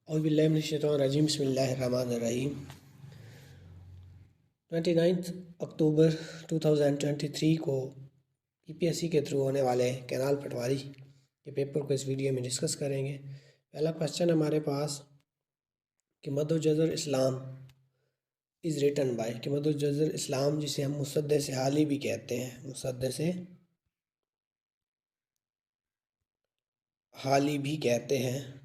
औज़ुबिल्लाहिमिनश्शैतानिर्रजीम बिस्मिल्लाहिर्रहमानिर्रहीम 29 अक्टूबर 2023 को पीपीएससी के थ्रू होने वाले कैनाल पटवारी के पेपर को इस वीडियो में डिस्कस करेंगे। पहला क्वेश्चन हमारे पास कि मदुजज़र इस्लाम इज़ रिटन बाय, कि मदुजज़र इस्लाम जिसे हम मुसद्दस हाली भी कहते हैं, मुसद्दस हाली भी कहते हैं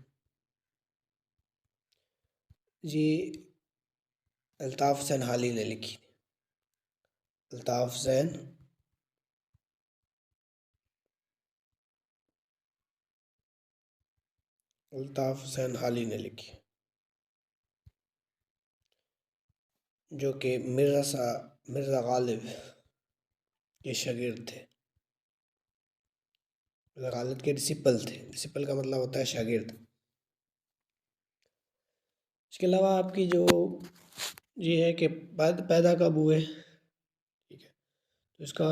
जी, अल्ताफ़ हुसैन हाली ने लिखी। अल्ताफ़ हुसैन हाली ने लिखी, जो कि मिर्ज़ा गालिब के शागिर्द थे। मिर्ज़ा गालिब के डिसिपल थे। डिसिपल का मतलब होता है शागिर्द। इसके अलावा आपकी जो ये है कि पैदा कब हुए, ठीक है, तो इसका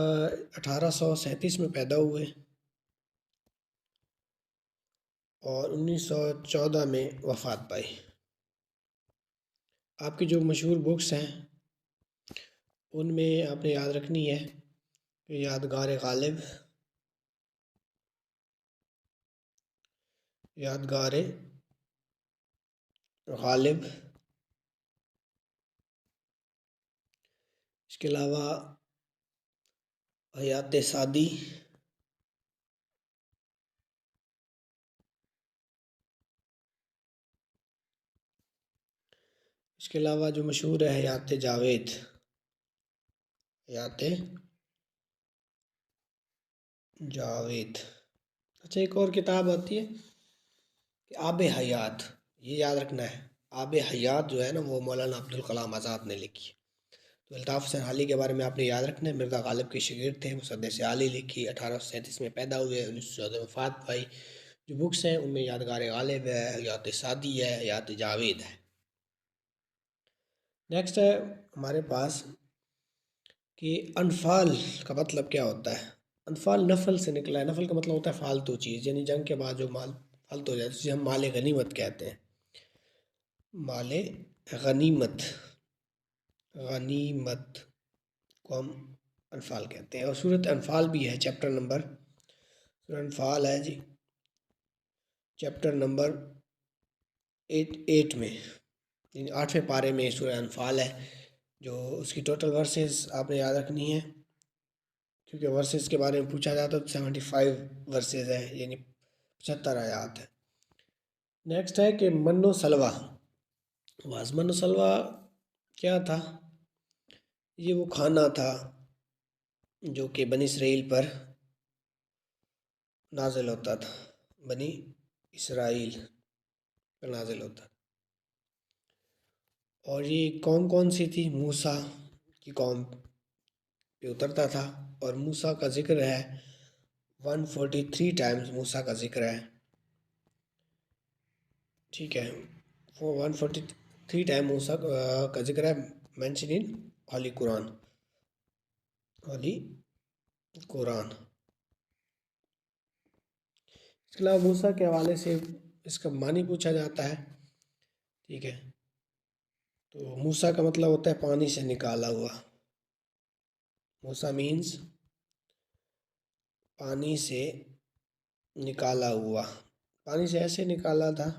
1837 में पैदा हुए और 1914 में वफ़ात पाई। आपकी जो मशहूर बुक्स हैं उनमें आपने याद रखनी है कि यादगार गालिब, यादगार गालिब, इसके अलावा हयात सादी, इसके अलावा जो मशहूर है हयात जावेद, हयात जावेद। अच्छा, एक और किताब आती है कि आब हयात, ये याद रखना है। आब हयात जो है ना, वो मौलाना अब्दुल कलाम आज़ाद ने लिखी। तो अल्ताफ़ हुसैन हाली के बारे में आपने याद रखना है। मिर्ज़ा गालिब के शागिर्द थे, मुसद्दस हाली लिखी, 1837 में पैदा हुए, 1914 में वफ़ात पाई। जो बुक्स हैं उनमें यादगार गालिब है, हयात सादी है, हयात जावेद है। नेक्स्ट है हमारे पास कि अनफाल का मतलब क्या होता है। अनफाल नफल से निकला है। नफल का मतलब होता है फालतू चीज़, यानी जंग के बाद जो माल फालतू हो जाए, जिसे हम माल गनीमत कहते हैं। माल गनीमत, गनीमत को हम अनफाल कहते हैं। और सूरत अनफाल भी है, चैप्टर नंबर, सूरत अनफाल है जी, चैप्टर नंबर 8 में, 8वें पारे में सूरत अनफाल है। जो उसकी टोटल वर्सेस आपने याद रखनी है, क्योंकि वर्सेस के बारे में पूछा जाता है तो 75 वर्सेस है, यानी 75 आयात है। नेक्स्ट है कि मन्नो सलवा। मन्नो सलवा क्या था? ये वो खाना था जो कि बनी इसराइल पर नाजिल होता था, बनी इसराइल पर नाजिल होता था। और ये कौम कौन सी थी? मूसा की कौम पे उतरता था। और मूसा का जिक्र है 143 टाइम्स, मूसा का जिक्र है, ठीक है। वो 143 टाइम मूसा का जिक्र है, मेंशन इन होली कुरान, होली कुरान। इसके अलावा मूसा के हवाले से इसका मानी पूछा जाता है, ठीक है। तो मूसा का मतलब होता है पानी से निकाला हुआ। मूसा मीन्स पानी से निकाला हुआ। पानी से ऐसे निकाला था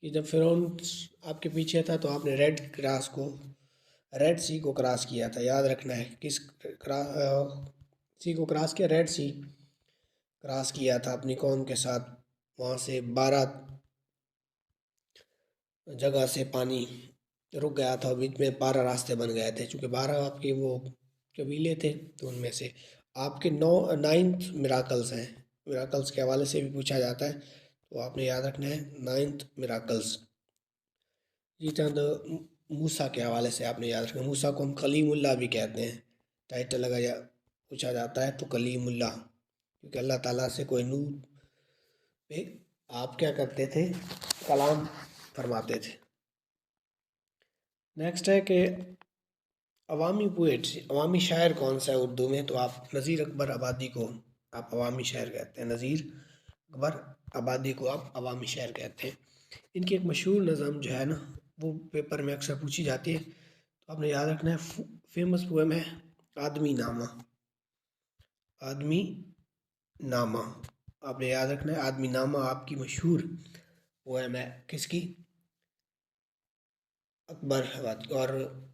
कि जब फिरौन आपके पीछे था तो आपने रेड सी को क्रॉस किया था। याद रखना है, किस सी को क्रॉस किया? रेड सी क्रॉस किया था अपनी कौम के साथ। वहाँ से 12 जगह से पानी रुक गया था, बीच में 12 रास्ते बन गए थे। चूँकि 12 आपके वो कबीले थे, तो उनमें से आपके 9th मिराकल्स हैं। मिराकल्स के हवाले से भी पूछा जाता है, तो आपने याद रखना है 9th मिराकल्स। ये चंद मूसा के हवाले से आपने याद रखना। मूसा को हम कलीमुल्लाह भी कहते हैं। टाइटल अगर पूछा जाता है तो कलीमुल्लाह, क्योंकि अल्लाह ताला से कोई नूर पे आप क्या करते थे? कलाम फरमाते थे। नेक्स्ट है कि अवामी पोएट्री, अवामी शायर कौन सा है उर्दू में? तो आप नज़ीर अकबर आबादी को आप अवामी शायर कहते हैं। नज़ीर अकबर आबादी को आप अवामी शायर कहते हैं। इनकी एक मशहूर नज़म जो है ना, वो पेपर में अक्सर पूछी जाती है, तो आपने याद रखना है। फेमस पोएम है आदमी नामा। आदमी नामा आपने याद रखना है। आदमी नामा आपकी मशहूर पोएम है, किसकी? अकबर अहमद। और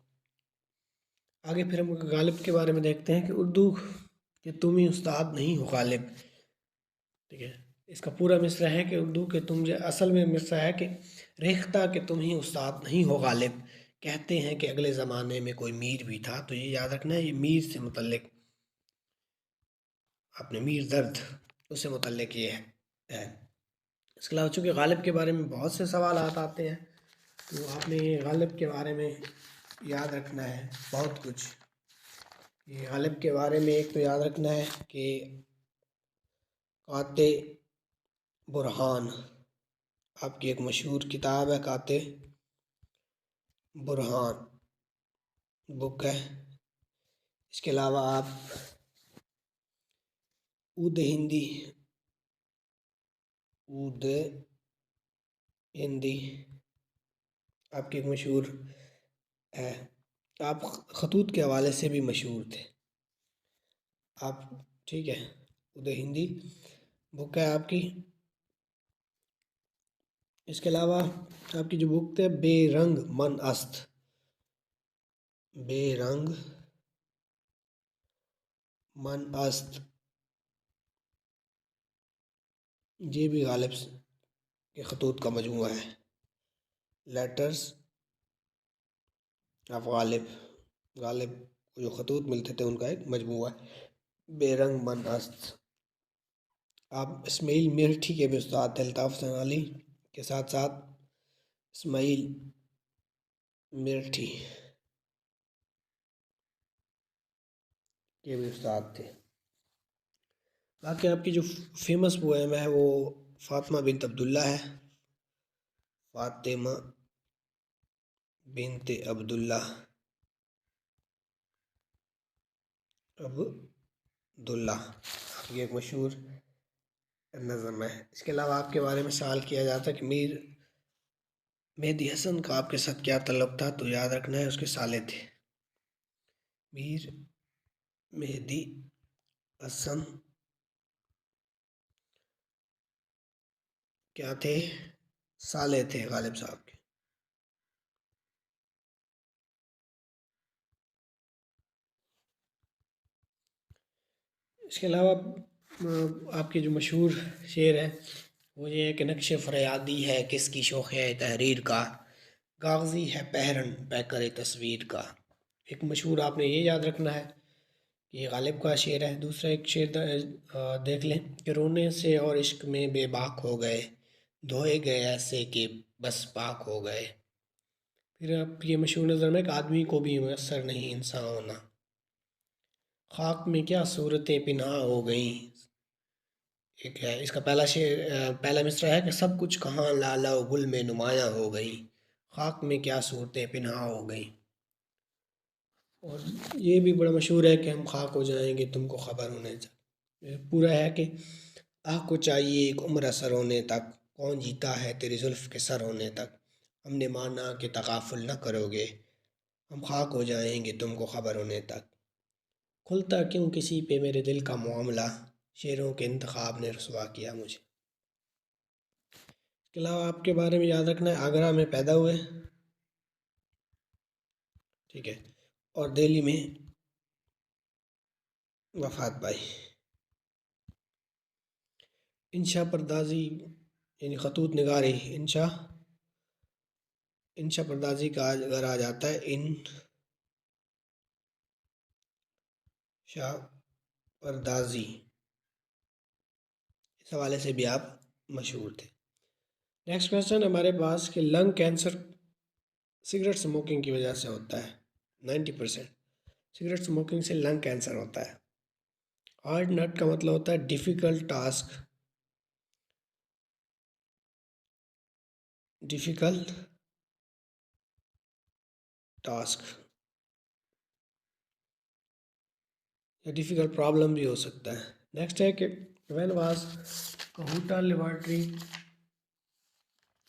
आगे फिर हम गालिब के बारे में देखते हैं कि उर्दू के तुम ही उस्ताद नहीं हो गालिब। ठीक है, इसका पूरा मिसरा है कि उर्दू के तुम जो असल में मिसरा है कि रेख्ता के तुम ही उस्ताद नहीं हो गालिब। कहते हैं कि अगले ज़माने में कोई मीर भी था, तो ये याद रखना है, ये मीर से मुतल्लिक, आपने मीर दर्द, उससे मुतल्लिक ये है। इसके अलावा चूँकि गालिब के बारे में बहुत से सवाल आते हैं, तो आपने ये गालिब के बारे में याद रखना है बहुत कुछ। ये गालिब के बारे में एक तो याद रखना है कि काते बुरहान आपकी एक मशहूर किताब है, काते बुरहान बुक है। इसके अलावा आप उद हिंदी, उद हिंदी आपकी एक मशहूर है। आप खतूत के हवाले से भी मशहूर थे आप, ठीक है। उद हिंदी बुक है आपकी। इसके अलावा आपकी जो बुक है बेरंग मन अस्त, बेरंग मन अस्त, ये भी गालिब के खतूत का मजमूआ है। लेटर्स ऑफ गालिब, गालिब को जो खतूत मिलते थे उनका एक मजमूआ है, बेरंग मन अस्त। आप इस्माइल मिर्ठी के भी उस्ताद थे, अल्ताफ़ हसन अली के साथ साथ इस्माइल मिर्ठी के भी उस्ताद थे। बाकी आपकी जो फेमस पोएम है वो फातिमा बिनत अब्दुल्ला है। फातिमा बिनत अब्दुल्ला, अब्दुल्ला आपकी एक मशहूर नज़म है। इसके अलावा आपके बारे में सवाल किया जाता है कि मीर मेहदी हसन का आपके साथ क्या तल्लुक़ था, तो याद रखना है उसके साले थे। मीर मेहदी हसन क्या थे? साले थे गालिब साहब के। इसके अलावा आपके जो मशहूर शेर है वो ये है कि नक्श फरियादी है किसकी शौक़ है तहरीर का, कागज़ी है पहरन पैकर तस्वीर का। एक मशहूर आपने ये याद रखना है, ये गालिब का शेर है। दूसरा एक शेर देख लें कि रोने से और इश्क में बेबाक हो गए, धोए गए ऐसे कि बस पाक हो गए। फिर आप ये मशहूर नज़र में कि आदमी को भी मैसर नहीं इंसान होना, खाक में क्या सूरतें पिन्हा हो गई। एक है इसका पहला शेर, पहला मिसरा है कि सब कुछ कहाँ लाला व गुल में नुमायाँ हो गई, खाक में क्या सूरतें पिन्हा हो गई। और ये भी बड़ा मशहूर है कि हम खाक हो जाएंगे तुमको खबर होने तक। ये पूरा है कि आह को चाहिए एक उम्र असर होने तक, कौन जीता है तेरी जुल्फ़ के सर होने तक, हमने माना कि तगाफुल न करोगे, हम खाक हो जाएंगे तुमको खबर होने तक, खुलता क्यों किसी पे मेरे दिल का मामला, शेरों के इंतखाब ने रुसवा किया मुझे। इसके अलावा आपके बारे में याद रखना है आगरा में पैदा हुए, ठीक है, और दिल्ली में वफ़ात पाई। इंशा परदाजी यानी खतूत निगारी, इंशा इंशा परदाजी का अगर आ जाता है इंशा परदाजी, इस हवाले से भी आप मशहूर थे। नेक्स्ट क्वेश्चन हमारे पास कि लंग कैंसर सिगरेट स्मोकिंग की वजह से होता है। 90% सिगरेट स्मोकिंग से लंग कैंसर होता है। हार्ड नट का मतलब होता है डिफ़िकल्ट टास्क, डिफ़िकल्ट टास्क या डिफ़िकल्ट प्रॉब्लम भी हो सकता है। नेक्स्ट है कि when was Kahuta laboratory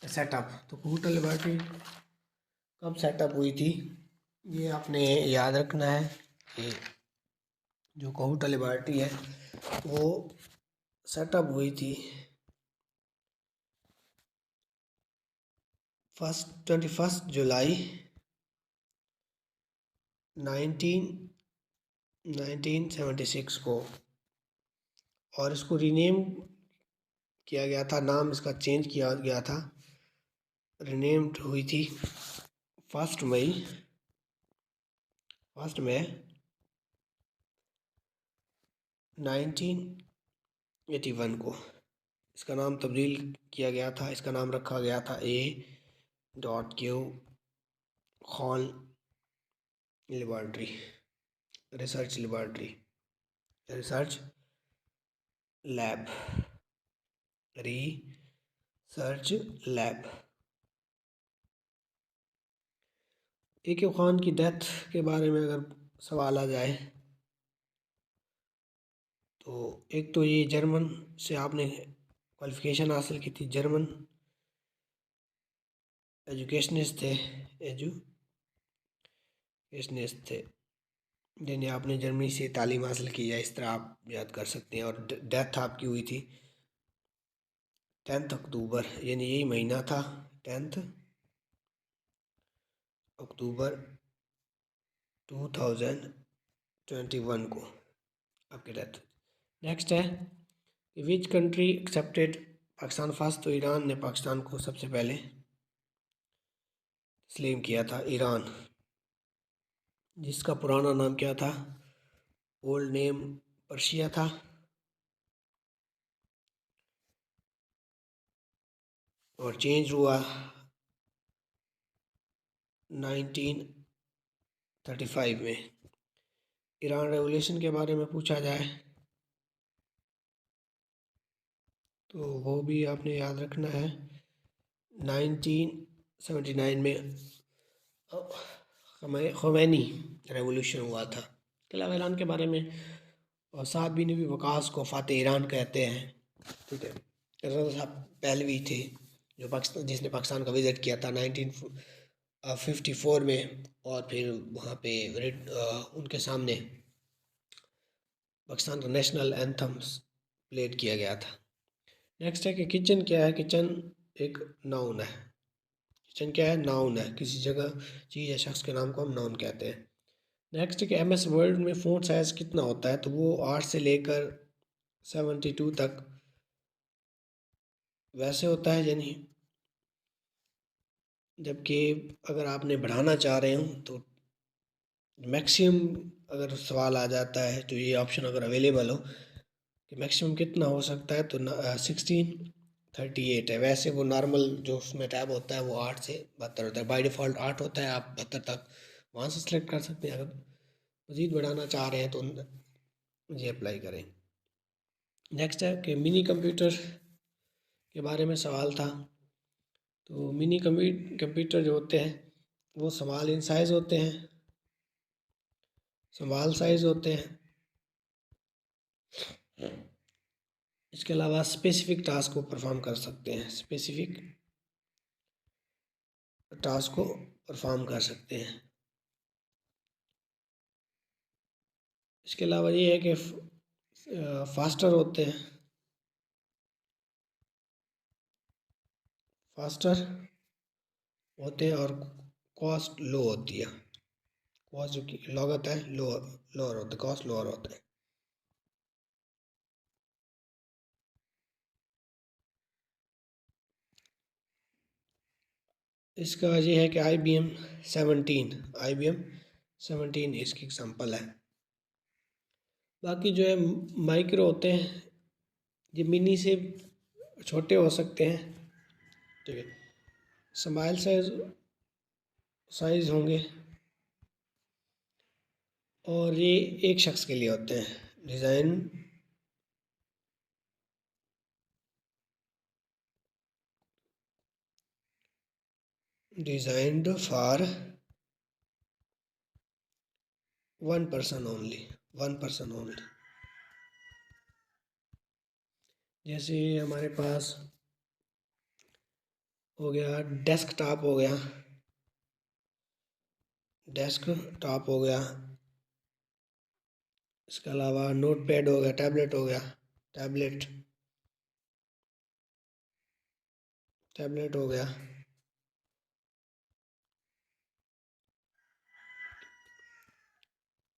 setup. तो कहूटा लेबॉर्ट्री कब सेटअप हुई थी, ये आपने याद रखना है कि जो कहूटा लेबॉर्ट्री है वो सेटअप हुई थी 21 जुलाई 1976 को, और इसको रीनेम किया गया था, नाम इसका चेंज किया गया था, रीनेम्ड हुई थी 1 मई 1981 को। इसका नाम तब्दील किया गया था, इसका नाम रखा गया था A.Q. Khan laboratory, research lab, research lab. A.Q. Khan की डेथ के बारे में अगर सवाल आ जाए तो एक तो ये जर्मन से आपने क्वालिफ़िकेशन हासिल की थी, जर्मन एजुकेशनिस्ट थे जिन्हें आपने जर्मनी से तालीम हासिल की है, इस तरह आप याद कर सकते हैं। और डेथ आपकी हुई थी 10 अक्टूबर, यानी यही महीना था 10 अक्टूबर 2021 को आपकी डेथ। नेक्स्ट है कि which country accepted Pakistan first. तो ईरान ने पाकिस्तान को सबसे पहले तस्लीम किया था, ईरान, जिसका पुराना नाम क्या था, ओल्ड नेम पर्शिया था, और चेंज हुआ 1935 में। ईरान रेवोल्यूशन के बारे में पूछा जाए तो वो भी आपने याद रखना है, 1979 में ख़ुमैनी रेवोल्यूशन हुआ था। इसके अलावा ईरान के बारे में और साद बिन नबी वकास को फ़ाते ईरान कहते हैं, ठीक है। रज़ा साहब पहलवी थे जो पाकिस्तान, जिसने पाकिस्तान का विज़िट किया था 1954 में, और फिर वहाँ पे उनके सामने पाकिस्तान का नेशनल एंथम्स प्लेड किया गया था। नेक्स्ट है कि किचन क्या है। किचन एक नाउन है। किचन क्या है, नाउन है, किसी जगह चीज़ या शख्स के नाम को हम नाउन कहते हैं। नेक्स्ट है कि MS वर्ड में फ़ॉन्ट साइज़ कितना होता है, तो वो 8 से लेकर 72 तक वैसे होता है, यानी जबकि अगर आपने बढ़ाना चाह रहे हो तो मैक्सिमम, अगर सवाल आ जाता है तो ये ऑप्शन अगर अवेलेबल हो कि मैक्सिमम कितना हो सकता है, तो 1638 है। वैसे वो नॉर्मल जो उसमें टैब होता है वो 8 से 72 होता है, बाई डिफ़ॉल्ट 8 होता है, आप 72 तक वहाँ से सेलेक्ट कर सकते हैं। अगर मज़ीद बढ़ाना चाह रहे हैं तो ये अप्लाई करें। नेक्स्ट है कि मिनी कंप्यूटर के बारे में सवाल था। तो मिनी कंप्यूटर जो होते हैं वो स्मॉल इन साइज़ होते हैं, स्मॉल साइज़ होते हैं। इसके अलावा स्पेसिफिक टास्क को परफॉर्म कर सकते हैं, स्पेसिफिक टास्क को परफॉर्म कर सकते हैं। इसके अलावा ये है कि फास्टर होते हैं, फास्टर होते हैं, और कॉस्ट लो होती है। कॉस्ट जो की लागत है लोअर होता है, कॉस्ट लोअर होता है। इसका ये है कि IBM 17 इसकी एग्जांपल है। बाकी जो है माइक्रो होते हैं, ये मिनी से छोटे हो सकते हैं, ठीक है। स्मॉल साइज होंगे, और ये एक शख्स के लिए होते हैं। Designed for 1 person only, 1 person only. जैसे हमारे पास हो गया, डेस्कटॉप हो गया, डेस्कटॉप हो गया, इसके अलावा नोटपैड हो गया, टैबलेट हो गया, टैबलेट टैबलेट हो गया,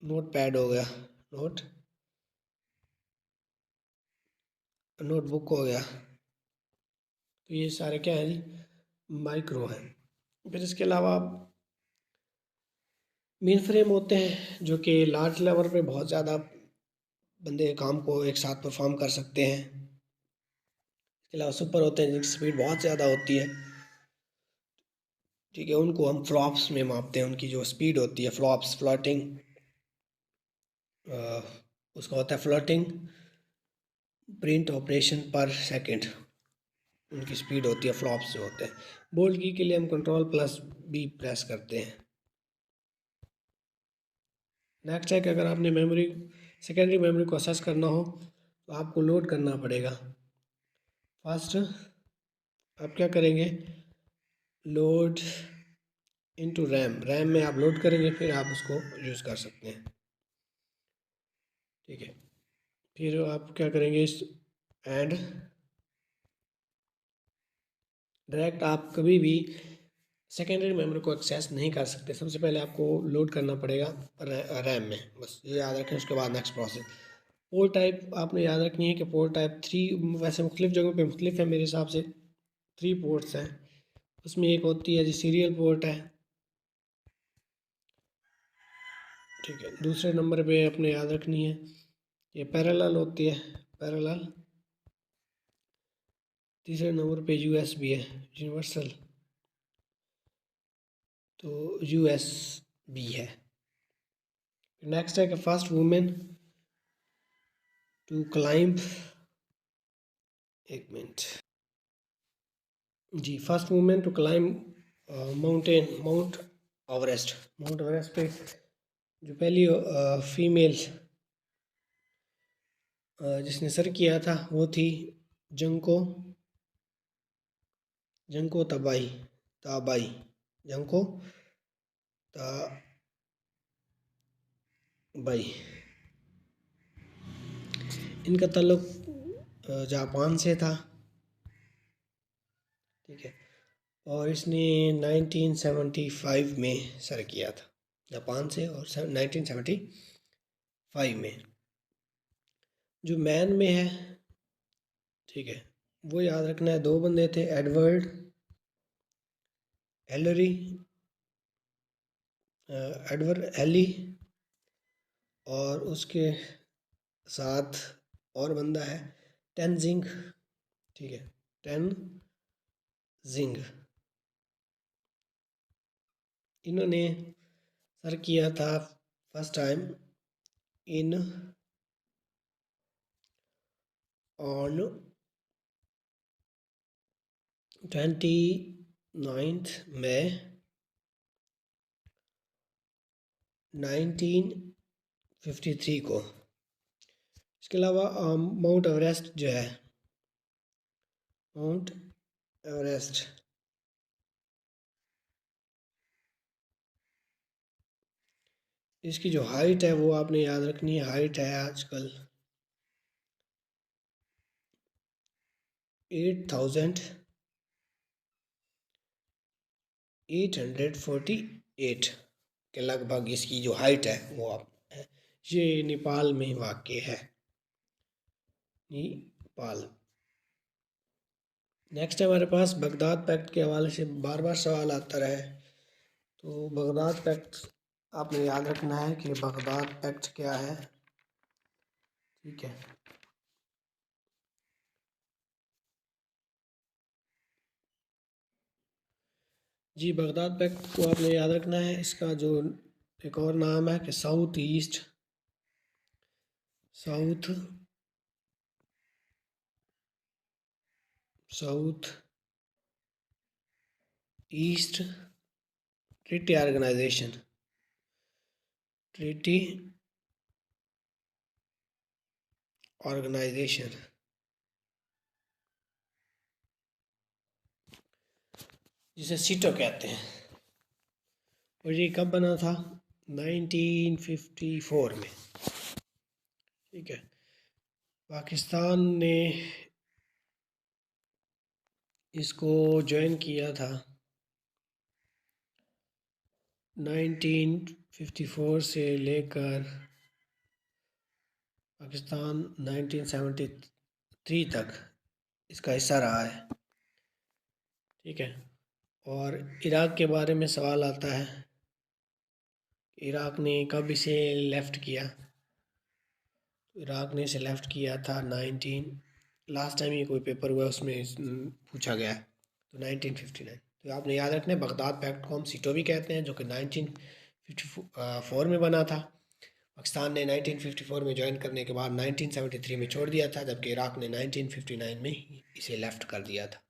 नोटपैड हो गया, नोटबुक हो गया। तो ये सारे क्या है जी, माइक्रो हैं। फिर इसके अलावा मेन फ्रेम होते हैं जो कि लार्ज लेवल पे बहुत ज़्यादा बंदे काम को एक साथ परफॉर्म कर सकते हैं। इसके अलावा सुपर होते हैं जिनकी स्पीड बहुत ज़्यादा होती है, ठीक है, उनको हम फ्लॉप्स में मापते हैं। उनकी जो स्पीड होती है, फ्लॉप्स, फ्लोटिंग, उसका होता है फ्लोटिंग प्रिंट ऑपरेशन पर सेकंड, उनकी स्पीड होती है, फ्लॉप्स जो होते हैं। बोल्ड की के लिए हम कंट्रोल+B प्रेस करते हैं। नेक्स्ट है कि अगर आपने मेमोरी, सेकेंडरी मेमोरी को असेस करना हो तो आपको लोड करना पड़ेगा। फर्स्ट आप क्या करेंगे, लोड इनटू रैम, रैम में आप लोड करेंगे, फिर आप उसको यूज़ कर सकते हैं, ठीक है। फिर आप क्या करेंगे, इस एंड डायरेक्ट आप कभी भी सेकेंडरी मेमोरी को एक्सेस नहीं कर सकते। सबसे पहले आपको लोड करना पड़ेगा रैम में, बस ये याद रखें। उसके बाद नेक्स्ट प्रोसेस, पोर्ट टाइप आपने याद रखनी है कि पोर्ट टाइप 3, वैसे मुख्तलिफ जगहों पे मुख्तलिफ है, मेरे हिसाब से 3 पोर्ट्स हैं। उसमें एक होती है जी सीरियल पोर्ट है, ठीक है। दूसरे नंबर पे अपने याद रखनी है ये पैरेलल होती है, पैरेलल। तीसरे नंबर पे यूएसबी है, यूनिवर्सल, तो यूएसबी है। नेक्स्ट है कि फर्स्ट वुमेन टू क्लाइंब, एक मिनट जी, first women to climb Mount Everest, Mount Everest पे जो पहली फीमेल जिसने सर किया था वो थी Junko Junko Tabei Tabei, Junko Tabei. इनका ताल्लुक जापान से था, ठीक है। और इसने 1975 में सर किया था जापान से, और 1975 में। जो मैन में है, ठीक है, वो याद रखना है। 2 बंदे थे, एडवर्ड एलरी, एडवर्ड एली, और उसके साथ और बंदा है टेनजिंग, ठीक है, टेनजिंग। इन्होंने सर किया था फर्स्ट टाइम इन ऑन 29 मई 1953 को। इसके अलावा माउंट एवरेस्ट जो है, माउंट एवरेस्ट, इसकी जो हाइट है वो आपने याद रखनी है। हाइट है आजकल 8,848 के लगभग इसकी जो हाइट है वो आप है। ये नेपाल में वाक़ है, नेपाल। नेक्स्ट है हमारे पास बगदाद पैक्ट के हवाले से बार बार सवाल आता रहा है। तो बगदाद पैक्ट आपने याद रखना है कि बगदाद पैक्ट क्या है, ठीक है। जी, बगदाद पैक्ट को आपने याद रखना है। इसका जो एक और नाम है कि South East Treaty Organization, Treaty Organization. जिसे सीटो कहते हैं। और ये कब बना था? 1954 में। ठीक है। पाकिस्तान ने इसको ज्वाइन किया था 1954 से लेकर पाकिस्तान 1973 तक इसका हिस्सा रहा है। ठीक है। और इराक़ के बारे में सवाल आता है, इराक़ ने कब इसे लेफ़्ट किया? इराक़ ने इसे लेफ़्ट किया था लास्ट टाइम ये कोई पेपर हुआ उसमें पूछा गया है, तो 1959। तो आपने याद रखना है, बगदाद पैक्ट को हम सीटो भी कहते हैं, जो कि 1954 में बना था। पाकिस्तान ने 1954 में ज्वाइन करने के बाद 1973 में छोड़ दिया था, जबकि इराक़ ने 1959 में इसे लेफ़्ट कर दिया था।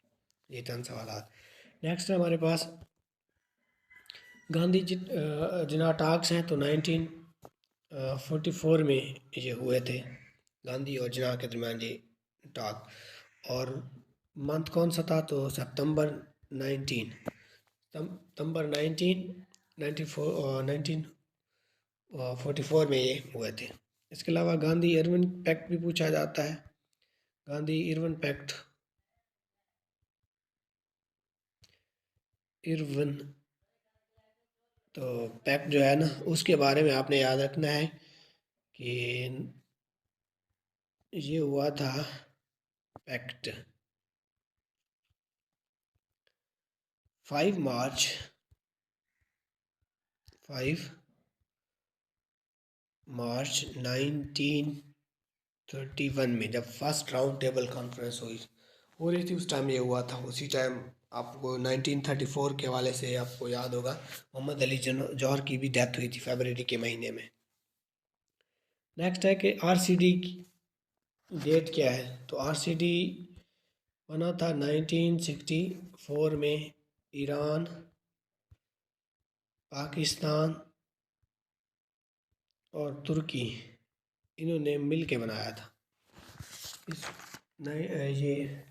ये चंद सवाल। नेक्स्ट है हमारे पास गांधी जिना टॉक्स हैं, तो 1944 में ये हुए थे, गांधी और जिना के दरमियान ये टॉक। और मंथ कौन सा था? तो सितंबर 1944 में ये हुए थे। इसके अलावा गांधी इरविन पैक्ट भी पूछा जाता है। गांधी इरविन पैक्ट, इरविन तो पैक्ट जो है ना, उसके बारे में आपने याद रखना है कि ये हुआ था पैक्ट 5 मार्च 1931 में, जब फर्स्ट राउंड टेबल कॉन्फ्रेंस हो रही थी, उस टाइम ये हुआ था। उसी टाइम आपको 1934 के हवाले से आपको याद होगा, मोहम्मद अली जौहर की भी डेथ हुई थी फरवरी के महीने में। नेक्स्ट है कि आरसीडी की डेट क्या है? तो आरसीडी बना था 1964 में। ईरान, पाकिस्तान और तुर्की, इन्होंने मिल के बनाया था ये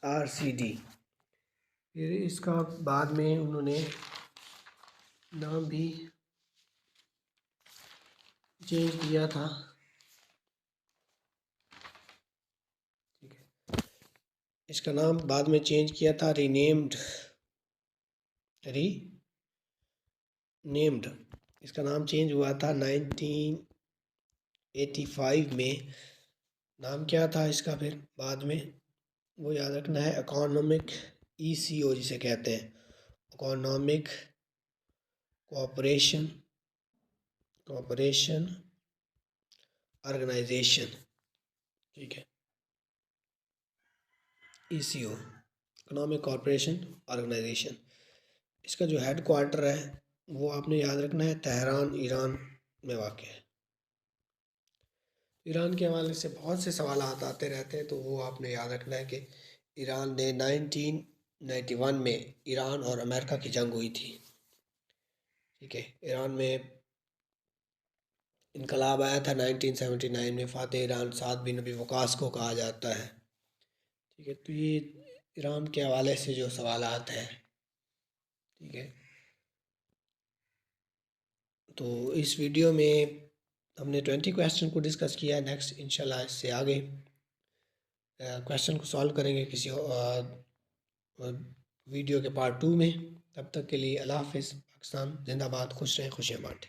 आरसीडी। फिर इसका बाद में उन्होंने नाम भी चेंज किया था। ठीक है, इसका नाम बाद में चेंज किया था, रीनेम्ड। इसका नाम चेंज हुआ था 1985 में। नाम क्या था इसका फिर बाद में, वो याद रखना है, इकोनॉमिक ECO जिसे कहते हैं, इकोनॉमिक कोऑपरेशन ऑर्गेनाइजेशन। ठीक है, ECO, इकोनॉमिक कोऑपरेशन ऑर्गेनाइजेशन। इसका जो हेड क्वार्टर है वो आपने याद रखना है, तेहरान, ईरान में वाक़ है। ईरान के हवाले से बहुत से सवाल आते रहते हैं, तो वो आपने याद रखना है कि ईरान ने 1991 में ईरान और अमेरिका की जंग हुई थी। ठीक है, ईरान में इनकलाब आया था 1979 में। फ़ाते ईरान साद बिन नबी वक़ास को कहा जाता है। ठीक है, तो ये ईरान के हवाले से जो सवालात हैं। ठीक है, तो इस वीडियो में हमने 20 क्वेश्चन को डिस्कस किया है। नेक्स्ट इंशाल्लाह इससे आगे क्वेश्चन को सॉल्व करेंगे किसी वीडियो के पार्ट 2 में। तब तक के लिए अल्लाह हाफ़िज़। पाकिस्तान जिंदाबाद, खुश रहें, खुशियाँ बाँटें।